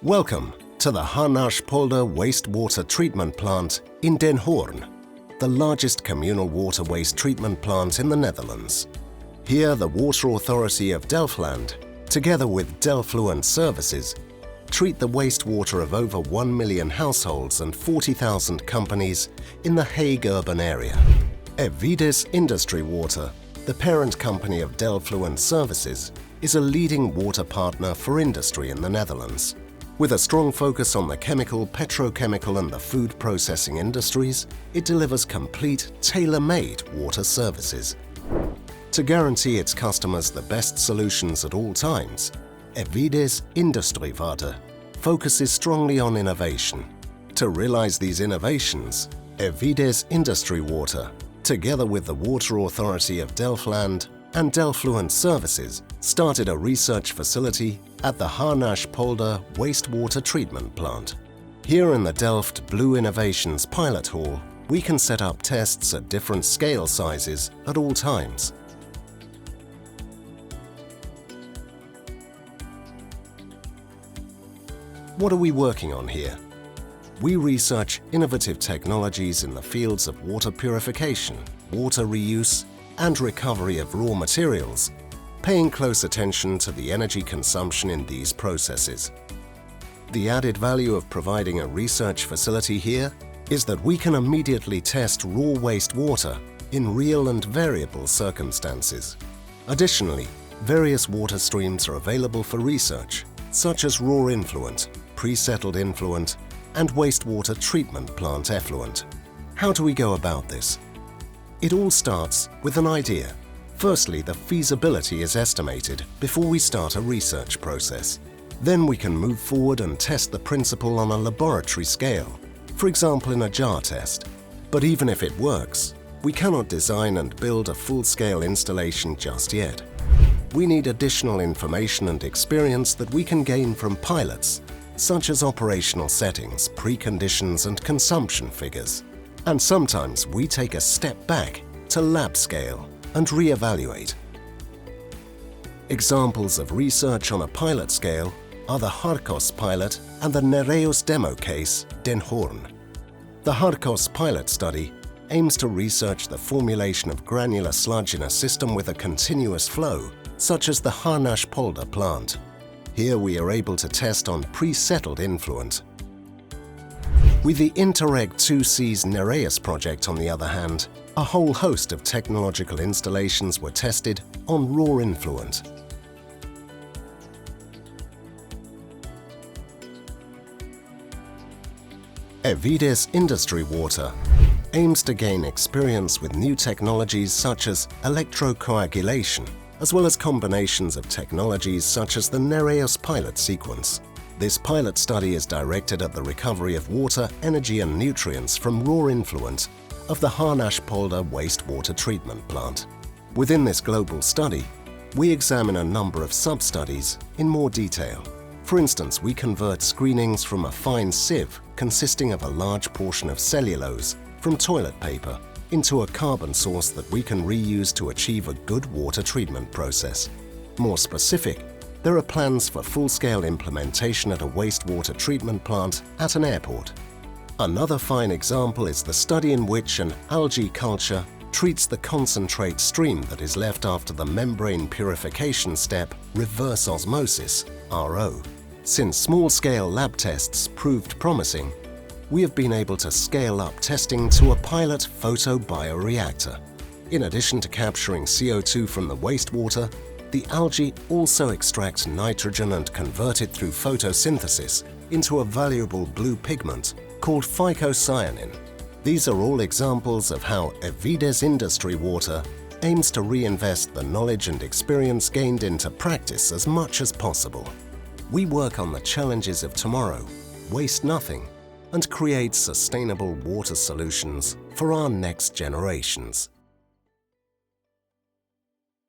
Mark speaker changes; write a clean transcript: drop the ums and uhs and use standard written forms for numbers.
Speaker 1: Welcome to the Harnaschpolder Wastewater Treatment Plant in Den Hoorn, the largest communal water waste treatment plant in the Netherlands. Here, the Water Authority of Delftland, together with Delft Blue Innovations, treat the wastewater of over 1 million households and 40,000 companies in the Hague urban area. Evides Industriewater, the parent company of Delft Blue Innovations, is a leading water partner for industry in the Netherlands. With a strong focus on the chemical, petrochemical and the food processing industries, it delivers complete, tailor-made water services. To guarantee its customers the best solutions at all times, Evides Industriewater focuses strongly on innovation. To realize these innovations, Evides Industriewater, together with the Water Authority of Delftland and Delft Blue Innovations, started a research facility at the Harnaschpolder Wastewater Treatment Plant. Here in the Delft Blue Innovations pilot hall, we can set up tests at different scale sizes at all times. What are we working on here? We research innovative technologies in the fields of water purification, water reuse, and recovery of raw materials, paying close attention to the energy consumption in these processes. The added value of providing a research facility here is that we can immediately test raw wastewater in real and variable circumstances. Additionally, various water streams are available for research, such as raw influent, pre-settled influent, and wastewater treatment plant effluent. How do we go about this? It all starts with an idea. Firstly, the feasibility is estimated before we start a research process. Then we can move forward and test the principle on a laboratory scale, for example in a jar test. But even if it works, we cannot design and build a full-scale installation just yet. We need additional information and experience that we can gain from pilots, such as operational settings, preconditions and consumption figures. And sometimes we take a step back to lab scale and re-evaluate. Examples of research on a pilot scale are the HARCOS pilot and the NEREUS demo case Den Hoorn. The HARCOS pilot study aims to research the formulation of granular sludge in a system with a continuous flow, such as the Harnaschpolder plant. Here we are able to test on pre-settled influent. With the Interreg 2C's NEREUS project, on the other hand, a whole host of technological installations were tested on raw influent. Evides Industriewater aims to gain experience with new technologies such as electrocoagulation, as well as combinations of technologies such as the NEREUS pilot sequence. This pilot study is directed at the recovery of water, energy and nutrients from raw influent of the Harnaschpolder wastewater treatment plant. Within this global study, we examine a number of sub-studies in more detail. For instance, we convert screenings from a fine sieve consisting of a large portion of cellulose from toilet paper into a carbon source that we can reuse to achieve a good water treatment process. More specific, there are plans for full-scale implementation at a wastewater treatment plant at an airport. Another fine example is the study in which an algae culture treats the concentrate stream that is left after the membrane purification step, reverse osmosis, RO. Since small-scale lab tests proved promising, we have been able to scale up testing to a pilot photobioreactor. In addition to capturing CO2 from the wastewater, the algae also extracts nitrogen and convert it through photosynthesis into a valuable blue pigment called phycocyanin. These are all examples of how Evides Industriewater aims to reinvest the knowledge and experience gained into practice as much as possible. We work on the challenges of tomorrow, waste nothing, and create sustainable water solutions for our next generations.